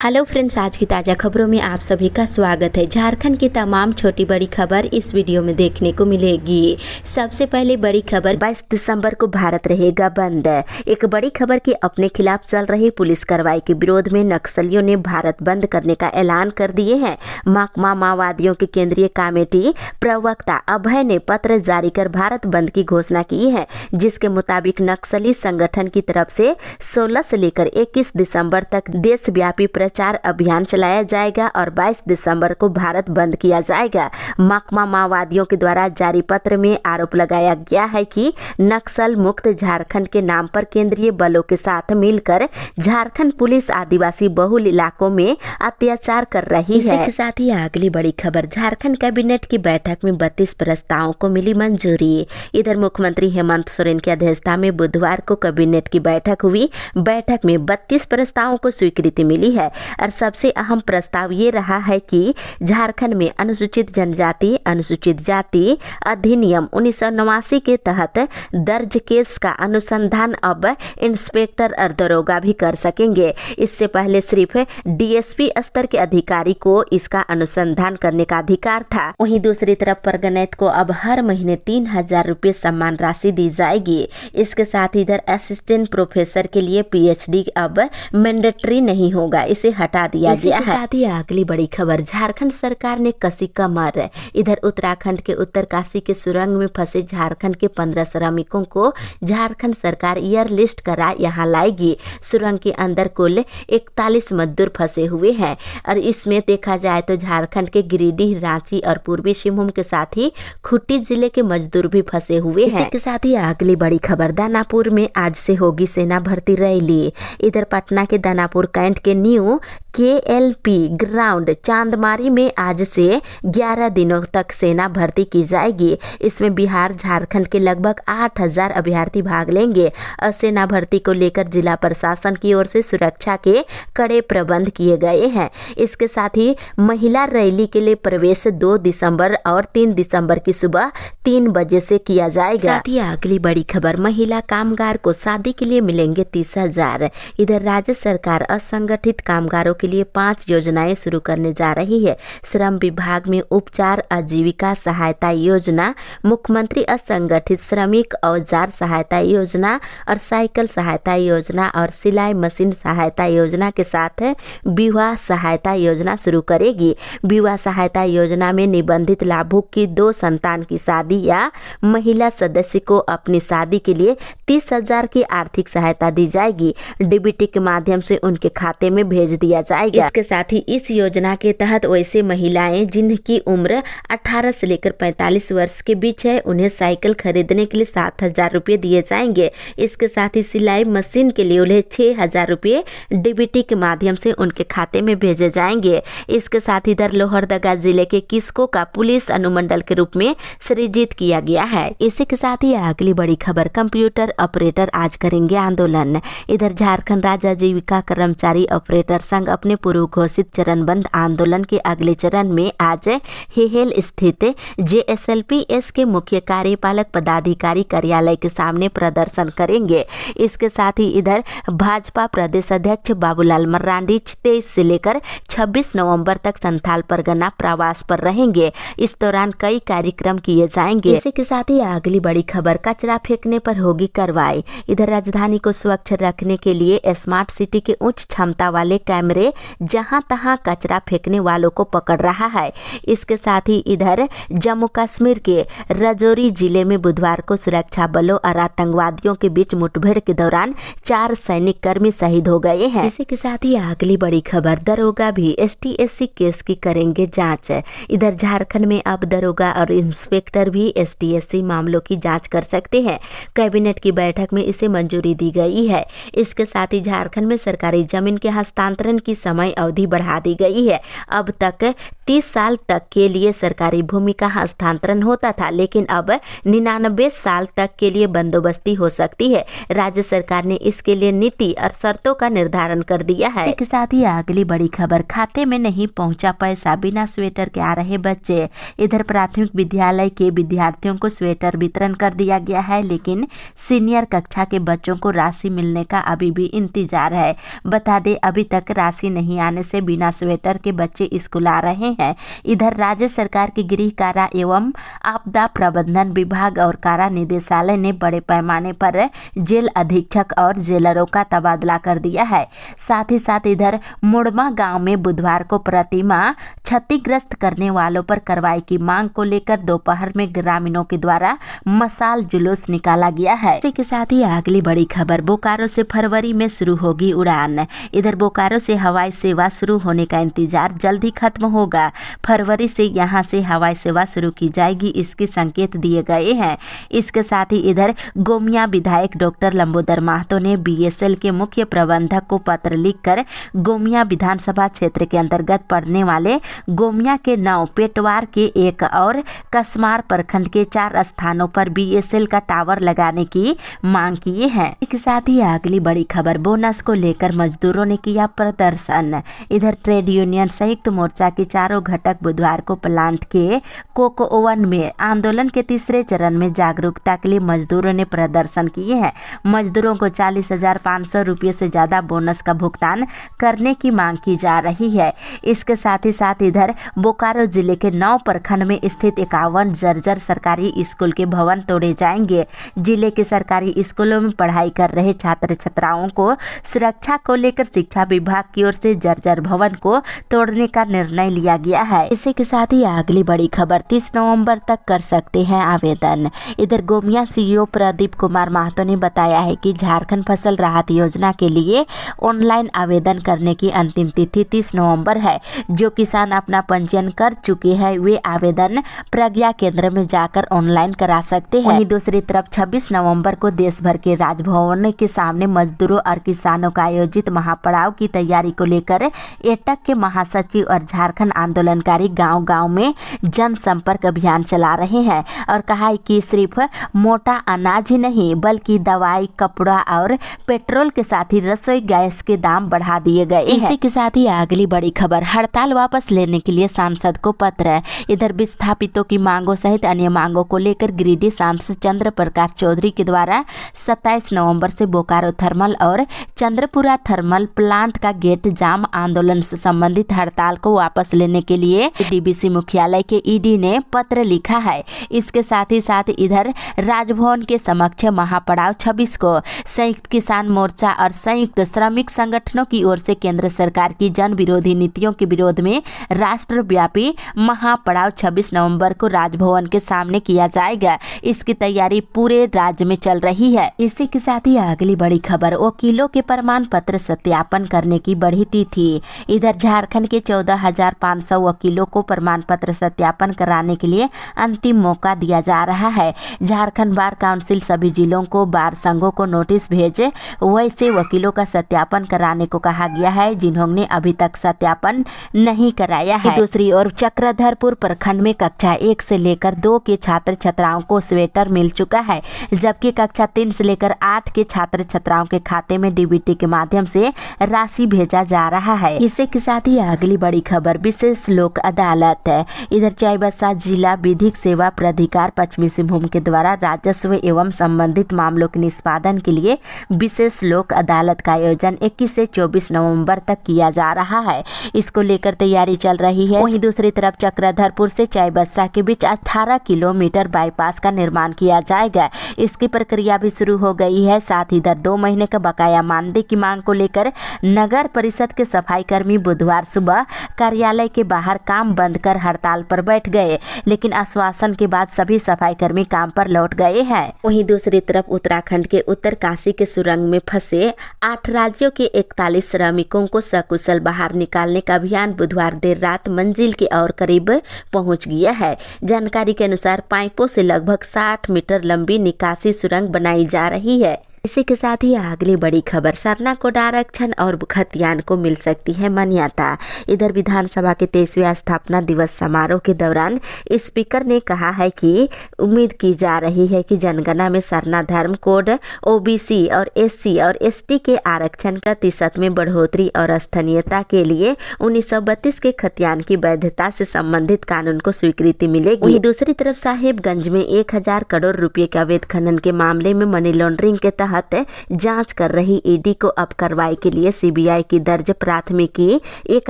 Hello friends, आज की ताज़ा खबरों में आप सभी का स्वागत है। झारखंड की तमाम छोटी बड़ी खबर इस वीडियो में देखने को मिलेगी। सबसे पहले बड़ी खबर, 22 दिसंबर को भारत रहेगा बंद। एक बड़ी खबर कि अपने खिलाफ चल रही पुलिस कार्रवाई के विरोध में नक्सलियों ने भारत बंद करने का ऐलान कर दिए हैं। माकपा माओवादियों की केंद्रीय कमेटी प्रवक्ता अभय ने पत्र जारी कर भारत बंद की घोषणा की है, जिसके मुताबिक नक्सली संगठन की तरफ से 16 से लेकर 21 दिसंबर तक देशव्यापी प्रचार अभियान चलाया जाएगा और 22 दिसंबर को भारत बंद किया जाएगा। माकपा माओवादियों के द्वारा जारी पत्र में आरोप लगाया गया है कि नक्सल मुक्त झारखंड के नाम पर केंद्रीय बलों के साथ मिलकर झारखंड पुलिस आदिवासी बहुल इलाकों में अत्याचार कर रही है। इसके साथ ही अगली बड़ी खबर, झारखंड कैबिनेट की बैठक में 32 प्रस्तावों को मिली मंजूरी। इधर मुख्यमंत्री हेमंत सोरेन की अध्यक्षता में बुधवार को कैबिनेट की बैठक हुई। बैठक में 32 प्रस्तावों को स्वीकृति मिली है और सबसे अहम प्रस्ताव ये रहा है कि झारखंड में अनुसूचित जनजाति अनुसूचित जाति अधिनियम 1989 के तहत दर्ज केस का अनुसंधान अब इंस्पेक्टर और दरोगा भी कर सकेंगे। इससे पहले सिर्फ डीएसपी स्तर के अधिकारी को इसका अनुसंधान करने का अधिकार था। वहीं दूसरी तरफ परगनैत को अब हर महीने 3000 रुपये सम्मान राशि दी जाएगी। इसके साथ इधर असिस्टेंट प्रोफेसर के लिए पीएचडी अब मैंडेटरी नहीं होगा, इसे हटा दिया गया है। साथ ही अगली बड़ी खबर, झारखंड सरकार ने कसी कमर। इधर उत्तराखंड के उत्तरकाशी के सुरंग में फंसे झारखंड के 15 श्रमिकों को झारखंड सरकार एयर लिस्ट करा यहाँ लाएगी। सुरंग के अंदर कुल 41 मजदूर फंसे हुए हैं और इसमें देखा जाए तो झारखंड के गिरिडीह, रांची और पूर्वी सिंहभूम के साथ ही खूंटी जिले के मजदूर भी फंसे हुए हैं। इसके साथ ही अगली बड़ी खबर, दानापुर में आज से होगी सेना भर्ती रैली। इधर पटना के दानापुर कैंट के न्यू KLP ग्राउंड चांदमारी में आज से 11 दिनों तक सेना भर्ती की जाएगी। इसमें बिहार झारखंड के लगभग 8000 अभ्यर्थी भाग लेंगे और सेना भर्ती को लेकर जिला प्रशासन की ओर से सुरक्षा के कड़े प्रबंध किए गए हैं। इसके साथ ही महिला रैली के लिए प्रवेश 2 दिसंबर और 3 दिसंबर की सुबह 3 बजे से किया जाएगा। साथ ही अगली बड़ी खबर, महिला कामगार को शादी के लिए मिलेंगे 30,000। इधर राज्य सरकार असंगठित कामगारों के लिए 5 योजनाएं शुरू करने जा रही है। श्रम विभाग में उपचार आजीविका सहायता योजना, मुख्यमंत्री असंगठित श्रमिक औजार सहायता योजना और साइकिल सहायता योजना और सिलाई मशीन सहायता योजना के साथ विवाह सहायता योजना शुरू करेगी। विवाह सहायता योजना में निबंधित लाभुक की 2 संतान की शादी या महिला सदस्य को अपनी शादी के लिए 30,000 की आर्थिक सहायता दी जाएगी। डीबीटी के माध्यम से उनके खाते में भेज दिया जाएगा। इसके साथ ही इस योजना के तहत वैसे महिलाएं जिनकी उम्र 18 से लेकर 45 वर्ष के बीच है, उन्हें साइकिल खरीदने के लिए 7,000 रुपये दिए जाएंगे। इसके साथ ही सिलाई मशीन के लिए उन्हें 6,000 रुपये डीबीटी के माध्यम से उनके खाते में भेजे जाएंगे। इसके साथ ही इधर लोहरदगा जिले के किस्को का पुलिस अनुमंडल के रूप में सृजित किया गया है। इसी के साथ ही अगली बड़ी खबर, कंप्यूटर ऑपरेटर आज करेंगे आंदोलन। इधर झारखंड राज्य आजीविका कर्मचारी ऑपरेटर संघ अपने पूर्व घोषित चरणबंद आंदोलन के अगले चरण में आज हेहेल स्थित JSLPS के मुख्य कार्यपालक पदाधिकारी कार्यालय के सामने प्रदर्शन करेंगे। इसके साथ ही इधर भाजपा प्रदेश अध्यक्ष बाबूलाल मरांडी 23 से लेकर 26 नवंबर तक संथाल परगना प्रवास पर रहेंगे। इस दौरान कई कार्यक्रम किए जाएंगे। इसी के साथ ही अगली बड़ी खबर, कचरा फेंकने पर होगी कार्रवाई। इधर राजधानी को स्वच्छ रखने के लिए स्मार्ट सिटी के उच्च क्षमता वाले कैमरे जहां तहां कचरा फेंकने वालों को पकड़ रहा है। इसके साथ ही इधर जम्मू कश्मीर के राजौरी जिले में बुधवार को सुरक्षा बलों और आतंकवादियों के बीच मुठभेड़ के दौरान 4 सैनिक कर्मी शहीद हो गए हैं। इसी के साथ ही अगली बड़ी खबर, दरोगा भी ST-SC केस की करेंगे जांच। इधर झारखंड में अब दरोगा और इंस्पेक्टर भी ST-SC मामलों की जांच कर सकते हैं। कैबिनेट की बैठक में इसे मंजूरी दी गई है। इसके साथ ही झारखंड में सरकारी जमीन के हस्तांतरण की समय अवधि बढ़ा दी गई है। अब तक 30 साल तक के लिए सरकारी भूमि का हस्तांतरण होता था, लेकिन अब 99 साल तक के लिए बंदोबस्ती हो सकती है। राज्य सरकार ने इसके लिए नीति और शर्तों का निर्धारण कर दिया है। इसके साथ ही अगली बड़ी खबर, खाते में नहीं पहुंचा पैसा, बिना स्वेटर के आ रहे बच्चे। इधर प्राथमिक विद्यालय के विद्यार्थियों को स्वेटर वितरण कर दिया गया है, लेकिन सीनियर कक्षा के बच्चों को राशि मिलने का अभी भी इंतजार है। बता दें, अभी तक राशि नहीं आने से बिना स्वेटर के बच्चे स्कूल आ रहे हैं। इधर राज्य सरकार के गृह कारा एवं आपदा प्रबंधन विभाग और कारा निदेशालय ने बड़े पैमाने पर जेल अधीक्षक और जेलरों का तबादला कर दिया है। साथ ही साथ इधर मुड़मा गांव में बुधवार को प्रतिमा क्षतिग्रस्त करने वालों पर कार्रवाई की मांग को लेकर दोपहर में ग्रामीणों के द्वारा मशाल जुलूस निकाला गया है। इसी के साथ ही अगली बड़ी खबर, बोकारो से फरवरी में शुरू होगी उड़ान। इधर बोकारो से हवाई सेवा शुरू होने का इंतजार जल्द ही खत्म होगा। फरवरी से यहां से हवाई सेवा शुरू की जाएगी, इसके संकेत दिए गए हैं। इसके साथ ही इधर गोमिया विधायक डॉक्टर लंबोदर महतो ने बीएसएल के मुख्य प्रबंधक को पत्र लिखकर गोमिया विधानसभा क्षेत्र के अंतर्गत पड़ने वाले गोमिया के 9, पेटवार के 1 और कसमार प्रखंड के 4 स्थानों पर बीएसएल का टावर लगाने की मांग किए हैं। इसके साथ ही अगली बड़ी खबर, बोनस को लेकर मजदूरों ने किया प्रदर्शन। इधर ट्रेड यूनियन संयुक्त मोर्चा के चारों घटक बुधवार को प्लांट के कोको ओवन में आंदोलन के तीसरे चरण में जागरूकता के लिए मजदूरों ने प्रदर्शन किए हैं। मजदूरों को 40,500 रुपये से ज्यादा बोनस का भुगतान करने की मांग की जा रही है। इसके साथ ही साथ इधर बोकारो जिले के 9 प्रखंड में स्थित 51 जर्जर सरकारी स्कूल के भवन तोड़े जाएंगे। जिले के सरकारी स्कूलों में पढ़ाई कर रहे छात्र छात्राओं को सुरक्षा को लेकर शिक्षा विभाग की ओर से जर्जर भवन को तोड़ने का निर्णय लिया गया है। इसी के साथ ही अगली बड़ी खबर, 30 नवंबर तक कर सकते हैं आवेदन। इधर गोमिया सीईओ प्रदीप कुमार महतो ने बताया है कि झारखंड फसल राहत योजना के लिए ऑनलाइन आवेदन करने की अंतिम तिथि 30 नवंबर है। जो किसान अपना पंजीयन कर चुके हैं वे आवेदन प्रज्ञा केंद्र में जाकर ऑनलाइन करा सकते हैं। वहीं दूसरी तरफ 26 नवंबर को देश भर के राजभवन के सामने मजदूरों और किसानों का आयोजित महापड़ाव की तैयारी को लेकर एटक के महासचिव और झारखंड आंदोलनकारी गांव-गांव में जनसंपर्क अभियान चला रहे हैं और कहा है कि सिर्फ मोटा अनाज ही नहीं बल्कि दवाई, कपड़ा और पेट्रोल के साथ ही रसोई गैस के दाम बढ़ा दिए गए हैं। इसी के साथ ही अगली बड़ी खबर, हड़ताल वापस लेने के लिए सांसद को पत्र। इधर विस्थापितों की मांगों सहित अन्य मांगों को लेकर गिरिडीह सांसद चंद्र प्रकाश चौधरी के द्वारा 27 नवंबर से बोकारो थर्मल और चंद्रपुरा थर्मल प्लांट का गेट जाम आंदोलन से संबंधित हड़ताल को वापस लेने के लिए डीबीसी मुख्यालय के ईडी ने पत्र लिखा है। इसके साथ ही साथ इधर राजभवन के समक्ष महापड़ाव 26 को संयुक्त किसान मोर्चा और संयुक्त श्रमिक संगठनों की ओर से केंद्र सरकार की जन विरोधी नीतियों के विरोध में राष्ट्रव्यापी महापड़ाव 26 नवंबर को राजभवन के सामने किया जाएगा। इसकी तैयारी पूरे राज्य में चल रही है। इसी के साथ ही अगली बड़ी खबर, वकीलों के प्रमाण पत्र सत्यापन करने की बढ़ी तिथि। इधर झारखंड के 14,500 वकीलों को प्रमाण पत्र सत्यापन कराने के लिए अंतिम मौका दिया जा रहा है। झारखंड बार काउंसिल सभी जिलों को बार संघों को नोटिस भेजे वैसे वकीलों का सत्यापन कराने को कहा गया है जिन्होंने अभी तक सत्यापन नहीं कराया है। दूसरी ओर चक्रधरपुर प्रखंड में कक्षा 1 से लेकर 2 के छात्र छात्राओं को स्वेटर मिल चुका है, जबकि कक्षा 3 से लेकर 8 के छात्र छात्राओं के खाते में डीबीटी के माध्यम से राशि भेजा जा रहा है। इसी के साथ ही अगली बड़ी खबर, विशेष लोक अदालत है। इधर चाईबासा जिला विधिक सेवा प्राधिकार पश्चिमी सिंहभूम के द्वारा राजस्व एवं संबंधित मामलों के निष्पादन के लिए विशेष लोक अदालत का आयोजन 21 से 24 नवंबर तक किया जा रहा है। इसको लेकर तैयारी चल रही है। वहीं दूसरी तरफ चक्रधरपुर से चाईबासा के बीच 18 किलोमीटर बाईपास का निर्माण किया जाएगा। इसकी प्रक्रिया भी शुरू हो गई है। साथ ही इधर 2 महीने का बकाया मानदेय की मांग को लेकर नगर परिषद के सफाई कर्मी बुधवार सुबह कार्यालय के बाहर काम बंद कर हड़ताल पर बैठ गए, लेकिन आश्वासन के बाद सभी सफाई कर्मी काम पर लौट गए हैं। वहीं दूसरी तरफ उत्तराखंड के उत्तरकाशी के सुरंग में फंसे 8 राज्यों के 41 श्रमिकों को सकुशल बाहर निकालने का अभियान बुधवार देर रात मंजिल के और करीब पहुंच गया है। जानकारी के अनुसार पाइपों से लगभग 60 मीटर लंबी निकासी सुरंग बनाई जा रही है। इसी के साथ ही अगली बड़ी खबर, सरना को आरक्षण और खतियान को मिल सकती है मान्यता। इधर विधानसभा के 23वें स्थापना दिवस समारोह के दौरान स्पीकर ने कहा है कि उम्मीद की जा रही है कि जनगणना में सरना धर्म कोड, ओबीसी और एससी और एसटी के आरक्षण प्रतिशत में बढ़ोतरी और स्थानीयता के लिए 1932 के खतियान की वैधता से संबंधित कानून को स्वीकृति मिलेगी। वहीं दूसरी तरफ साहिबगंज में 1000 करोड़ रुपए के अवैध खनन के मामले में मनी लॉन्ड्रिंग के तहत जांच कर रही ईडी को अब कार्रवाई के लिए सीबीआई की दर्ज प्राथमिकी एक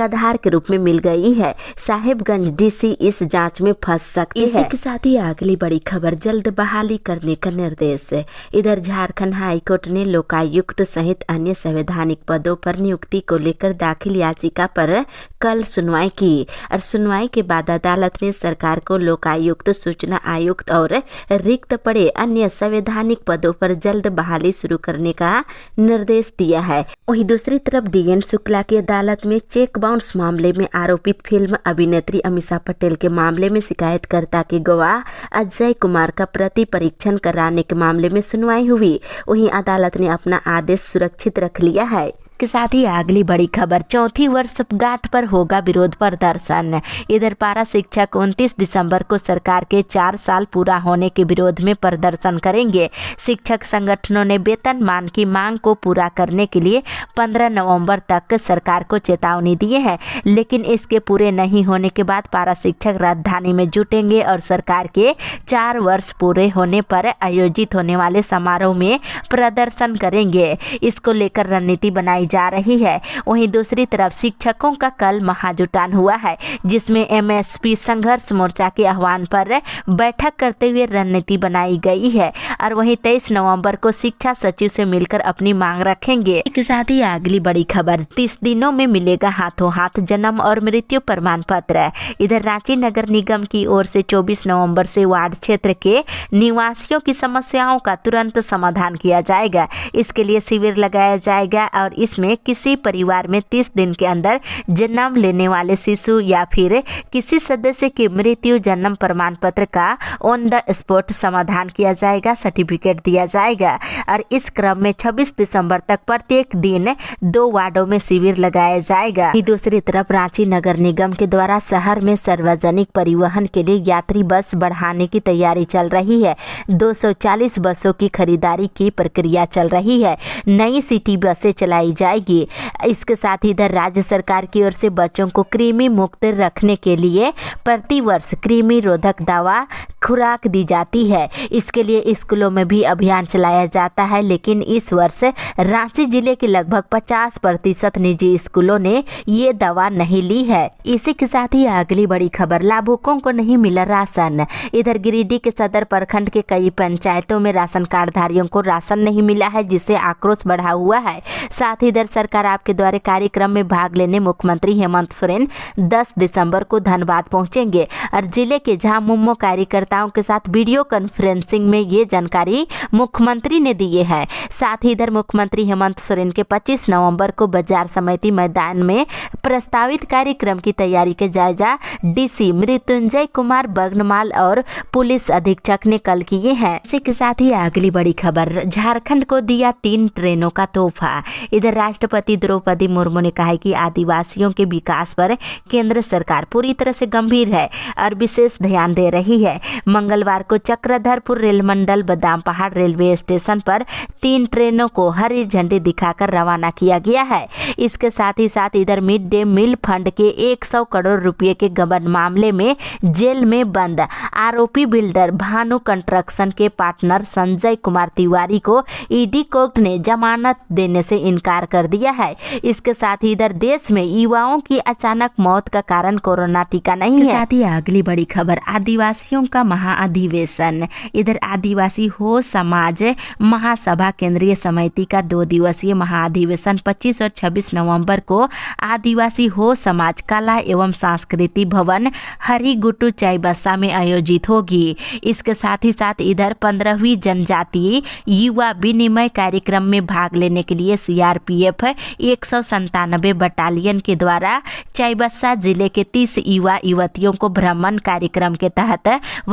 आधार के रूप में मिल गई है। साहिबगंज डीसी इस जांच में फंस सकती है। इसी के साथ ही अगली बड़ी खबर, जल्द बहाली करने का निर्देश। इधर झारखंड हाईकोर्ट ने लोकायुक्त सहित अन्य संवैधानिक पदों पर नियुक्ति को लेकर दाखिल याचिका पर कल सुनवाई की और सुनवाई के बाद अदालत ने सरकार को लोकायुक्त, सूचना आयुक्त और रिक्त पड़े अन्य संवैधानिक पदों पर जल्द बहाली शुरू करने का निर्देश दिया है। वहीं दूसरी तरफ डीएन शुक्ला की अदालत में चेक बाउंस मामले में आरोपित फिल्म अभिनेत्री अमीषा पटेल के मामले में शिकायतकर्ता के गवाह अजय कुमार का प्रति परीक्षण कराने के मामले में सुनवाई हुई। वहीं अदालत ने अपना आदेश सुरक्षित रख लिया है। के साथ ही अगली बड़ी खबर, चौथी वर्षगांठ पर होगा विरोध प्रदर्शन। इधर पारा शिक्षक 29 दिसंबर को सरकार के 4 साल पूरा होने के विरोध में प्रदर्शन करेंगे। शिक्षक संगठनों ने वेतनमान की मांग को पूरा करने के लिए 15 नवंबर तक सरकार को चेतावनी दी है, लेकिन इसके पूरे नहीं होने के बाद पारा शिक्षक राजधानी में जुटेंगे और सरकार के 4 वर्ष पूरे होने पर आयोजित होने वाले समारोह में प्रदर्शन करेंगे। इसको लेकर रणनीति बनाई जा रही है। वहीं दूसरी तरफ शिक्षकों का कल महाजुटान हुआ है, जिसमें एमएसपी संघर्ष मोर्चा के आह्वान पर बैठक करते हुए रणनीति बनाई गई है और वहीं 23 नवंबर को शिक्षा सचिव से मिलकर अपनी मांग रखेंगे। इसके साथ ही अगली बड़ी खबर, 30 दिनों में मिलेगा हाथों हाथ जन्म और मृत्यु प्रमाण पत्र। इधर रांची नगर निगम की ओर से 24 नवंबर से वार्ड क्षेत्र के निवासियों की समस्याओं का तुरंत समाधान किया जाएगा। इसके लिए शिविर लगाया जाएगा और इसमें किसी परिवार में 30 दिन के अंदर जन्म लेने वाले शिशु या फिर किसी सदस्य की मृत्यु जन्म प्रमाण पत्र का ऑन द स्पॉट समाधान किया जाएगा, सर्टिफिकेट दिया जाएगा। और इस क्रम में 26 दिसंबर तक प्रत्येक दिन 2 वार्डों में शिविर लगाया जाएगा। दूसरी तरफ रांची नगर निगम के द्वारा शहर में सार्वजनिक परिवहन के लिए यात्री बस बढ़ाने की तैयारी चल रही है। 240 बसों की खरीदारी की प्रक्रिया चल रही है। नई सिटी बसें चलाई जाएगी। इसके साथ ही इधर राज्य सरकार की ओर से बच्चों को कृमि मुक्त रखने के लिए प्रति वर्ष कृमि रोधक दवा खुराक दी जाती है। इसके लिए स्कूलों में भी अभियान चलाया जाता है, लेकिन इस वर्ष रांची जिले के लगभग 50% निजी स्कूलों ने ये दवा नहीं ली है। इसी के साथ ही अगली बड़ी खबर, लाभुकों को नहीं मिला राशन। इधर गिरिडीह के सदर प्रखंड के कई पंचायतों में राशन कार्डधारियों को राशन नहीं मिला है, जिससे आक्रोश बढ़ा हुआ है। साथ ही इधर सरकार आपके द्वारा कार्यक्रम में भाग लेने मुख्यमंत्री हेमंत सोरेन 10 दिसंबर को धनबाद पहुंचेंगे और जिले के झामुमो कार्यकर्ताओं के साथ वीडियो कॉन्फ्रेंसिंग में ये जानकारी मुख्यमंत्री ने दी है। साथ ही इधर मुख्यमंत्री हेमंत सोरेन के 25 नवंबर को बाजार समिति मैदान में प्रस्तावित कार्यक्रम की तैयारी के जायजा डीसी मृत्युंजय कुमार बगनमाल और पुलिस अधीक्षक ने कल किए हैं। इसी के साथ ही अगली बड़ी खबर, झारखंड को दिया 3 ट्रेनों का तोहफा। इधर राष्ट्रपति द्रौपदी मुर्मू ने कहा है कि आदिवासियों के विकास पर केंद्र सरकार पूरी तरह से गंभीर है और विशेष ध्यान दे रही है। मंगलवार को चक्रधरपुर रेल मंडल बादाम पहाड़ रेलवे स्टेशन पर 3 ट्रेनों को हरी झंडी दिखाकर रवाना किया गया है। इसके साथ ही साथ इधर मिड डे मील फंड के 100 करोड़ रुपए के गबन मामले में जेल में बंद आरोपी बिल्डर भानु कंस्ट्रक्शन के पार्टनर संजय कुमार तिवारी को ईडी कोर्ट ने जमानत देने से इनकार कर दिया है। इसके साथ ही इधर देश में युवाओं की अचानक मौत का कारण कोरोना टीका नहीं है। साथ ही अगली बड़ी खबर, आदिवासियों का महाअधिवेशन। इधर आदिवासी हो समाज महासभा केंद्रीय समिति का 2 दिवसीय महाअधिवेशन 25 और 26 नवंबर को आदिवासी हो समाज कला एवं संस्कृति भवन हरिगुटू चाईबासा में आयोजित होगी। इसके साथ ही साथ इधर 15वीं जनजातीय युवा विनिमय कार्यक्रम में भाग लेने के लिए सीआरपीएफ 197 बटालियन के द्वारा चाईबासा जिले के 30 युवा युवतियों को भ्रमण कार्यक्रम के तहत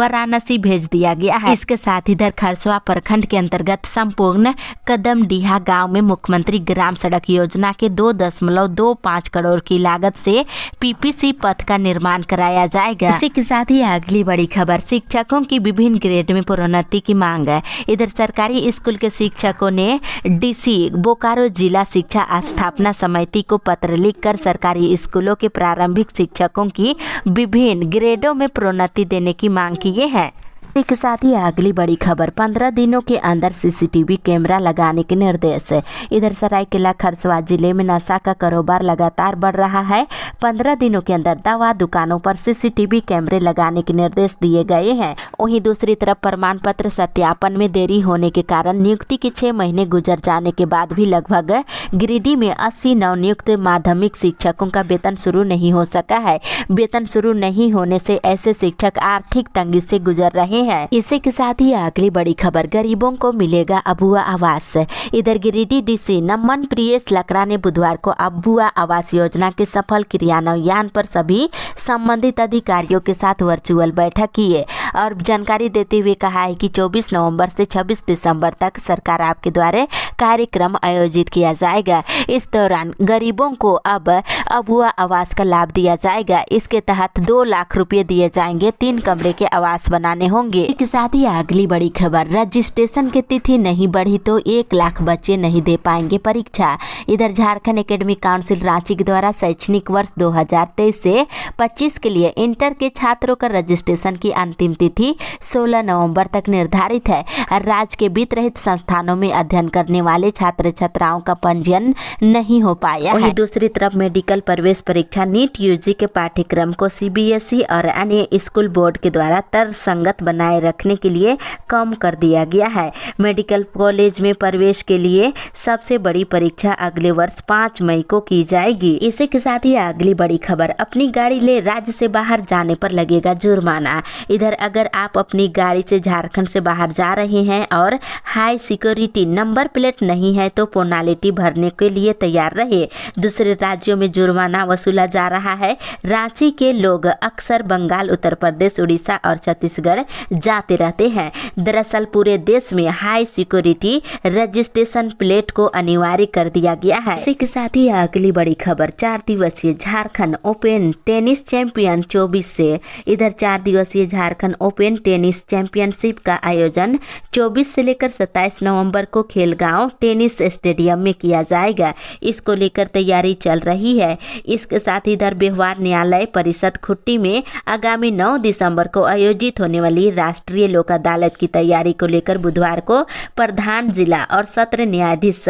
वाराणसी भेज दिया गया है। इसके साथ इधर खरसवा प्रखंड के अंतर्गत संपूर्ण कदमडीहा गांव में मुख्यमंत्री ग्राम सड़क योजना के 2.25 करोड़ की लागत से पीपीसी पथ का निर्माण कराया जाएगा। इसी के साथ ही अगली बड़ी खबर, शिक्षकों की विभिन्न ग्रेड में प्रोन्नति की मांग है। इधर सरकारी स्कूल के शिक्षकों ने डीसी बोकारो जिला शिक्षा स्थापना समिति को पत्र लिखकर सरकारी स्कूलों के प्रारंभिक शिक्षकों की विभिन्न ग्रेडों में प्रोन्नति देने की मांग की है। इसके साथ ही अगली बड़ी खबर, 15 दिनों के अंदर सीसीटीवी कैमरा लगाने के निर्देश। इधर सरायकेला खरसवा जिले में नशा का कारोबार लगातार बढ़ रहा है। 15 दिनों के अंदर दवा दुकानों पर सीसीटीवी कैमरे लगाने के निर्देश दिए गए हैं। वहीं दूसरी तरफ प्रमाण पत्र सत्यापन में देरी होने के कारण नियुक्ति के 6 महीने गुजर जाने के बाद भी लगभग गिरिडीह में 80 नवनियुक्त माध्यमिक शिक्षकों का वेतन शुरू नहीं हो सका है। वेतन शुरू नहीं होने से ऐसे शिक्षक आर्थिक तंगी से गुजर रहे हैं। इसी के साथ ही अगली बड़ी खबर, गरीबों को मिलेगा अबुआ आवास। इधर गिरिडीह डीसी नमन प्रियेश लकड़ा ने बुधवार को अबुआ आवास योजना के सफल क्रियान्वयन पर सभी संबंधित अधिकारियों के साथ वर्चुअल बैठक की है और जानकारी देते हुए कहा है कि 24 नवंबर से 26 दिसंबर तक सरकार आपके द्वारा कार्यक्रम आयोजित किया जाएगा। इस दौरान गरीबों को अब अबुआ आवास का लाभ दिया जाएगा। इसके तहत 2 लाख रुपए दिए जाएंगे। 3 कमरे के आवास बनाने होंगे। इसके साथ ही अगली बड़ी खबर, रजिस्ट्रेशन की तिथि नहीं बढ़ी तो 1 लाख बच्चे नहीं दे पाएंगे परीक्षा। इधर झारखंड एकेडमिक काउंसिल रांची के द्वारा शैक्षणिक वर्ष 2023 से 25 के लिए इंटर के छात्रों का रजिस्ट्रेशन की अंतिम तिथि 16 नवंबर तक निर्धारित है। राज्य के वित्त रहित संस्थानों में अध्ययन करने वाले छात्र छात्राओं का पंजीयन नहीं हो पाया है। दूसरी तरफ मेडिकल प्रवेश परीक्षा नीट यूजी के पाठ्यक्रम को सीबीएसई और अन्य स्कूल बोर्ड के द्वारा तर्कसंगत बनाए रखने के लिए कम कर दिया गया है। मेडिकल कॉलेज में प्रवेश के लिए सबसे बड़ी परीक्षा अगले वर्ष 5 मई को की जाएगी। इसी के साथ ही अगली बड़ी खबर, अपनी गाड़ी ले राज्य से बाहर जाने पर लगेगा जुर्माना। इधर अगर आप अपनी गाड़ी से झारखंड से बाहर जा रहे हैं और हाई सिक्योरिटी नंबर प्लेट नहीं है तो पेनाल्टी भरने के लिए तैयार रहे। दूसरे राज्यों में जुर्माना वसूला जा रहा है। रांची के लोग अक्सर बंगाल, उत्तर प्रदेश, उड़ीसा और छत्तीसगढ़ जाते रहते हैं। दरअसल पूरे देश में हाई सिक्योरिटी रजिस्ट्रेशन प्लेट को अनिवार्य कर दिया गया है। इसी के साथ ही अगली बड़ी खबर, 4 दिवसीय झारखंड ओपन टेनिस चैंपियन 24 से। इधर 4 दिवसीय झारखंड ओपन टेनिस चैंपियनशिप का आयोजन 24 से लेकर 27 नवंबर को खेलगांव टेनिस स्टेडियम में किया जाएगा। इसको लेकर तैयारी चल रही है। इसके साथ इधर व्यवहार न्यायालय परिषद खुट्टी में आगामी 9 दिसंबर को आयोजित होने वाली राष्ट्रीय लोक अदालत की तैयारी को लेकर बुधवार को प्रधान जिला और सत्र न्यायाधीश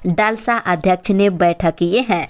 डालसा अध्यक्ष ने बैठक किए हैं।